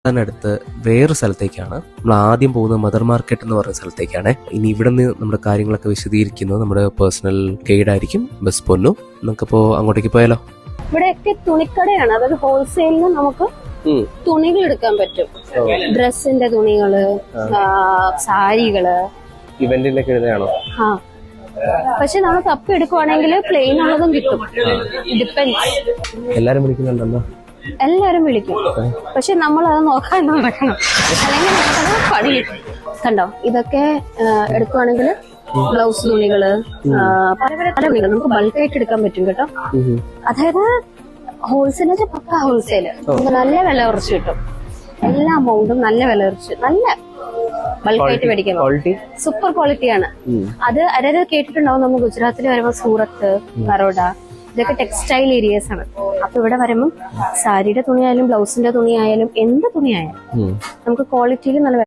അടുത്ത് വേറൊരു സ്ഥലത്തേക്കാണ്. നമ്മൾ ആദ്യം പോകുന്നത് മദർ മാർക്കറ്റ് എന്ന് പറയുന്ന സ്ഥലത്തേക്കാണ്. ഇനി ഇവിടെ നിന്ന് നമ്മുടെ കാര്യങ്ങളൊക്കെ വിശദീകരിക്കുന്നത് നമ്മുടെ പേഴ്സണൽ ഗൈഡ് ആയിരിക്കും, ബസ് പൊന്നു. നമുക്കിപ്പോ അങ്ങോട്ടേക്ക് പോയാലോ? ഇവിടെയൊക്കെ തുണിക്കടയാണ്, അതായത് ഹോൾസെയിലിന് നമുക്ക് തുണികൾ എടുക്കാൻ പറ്റും. ഡ്രസ്സിന്റെ തുണികള്, സാരികള്, ഇവന്റിലൊക്കെ എഴുതാണോ? ആ പക്ഷെ നമ്മൾ തപ്പി എടുക്കുവാണെങ്കിൽ പ്ലെയിൻ ഉള്ളതും കിട്ടും. ഡിപ്പെൻസ്. എല്ലാരും വിളിക്കുന്നുണ്ടല്ലോ. എല്ലാരും വിളിക്കും, പക്ഷെ നമ്മൾ അത് നോക്കാൻ നടക്കണം, അല്ലെങ്കിൽ നമുക്കത് പണി കിട്ടും. കണ്ടോ, ഇതൊക്കെ എടുക്കുവാണെങ്കിൽ ബ്ലൗസ് തുണികള്, പല തുണികൾ നമുക്ക് ബൾക്കായിട്ട് എടുക്കാൻ പറ്റും കേട്ടോ. അതായത് ഹോൾസെയിൽ പക്ക ഹോൾസെയില് നമുക്ക് നല്ല വില കുറച്ച് കിട്ടും. എല്ലാ അമൗണ്ടും നല്ല വില കുറച്ച്, നല്ല ബൾക്കായിട്ട് മേടിക്കാൻ സൂപ്പർ ക്വാളിറ്റിയാണ്. അതായത് കേട്ടിട്ടുണ്ടാവും, നമ്മൾ ഗുജറാത്തിൽ വരുമ്പോൾ സൂറത്ത്, ബറോഡ, ഇതൊക്കെ ടെക്സ്റ്റൈൽ ഏരിയസ് ആണ്. അപ്പൊ ഇവിടെ വരുമ്പോൾ സാരിയുടെ തുണിയായാലും ബ്ലൗസിന്റെ തുണിയായാലും എന്ത് തുണിയായാലും നമുക്ക് ക്വാളിറ്റിയിൽ നല്ല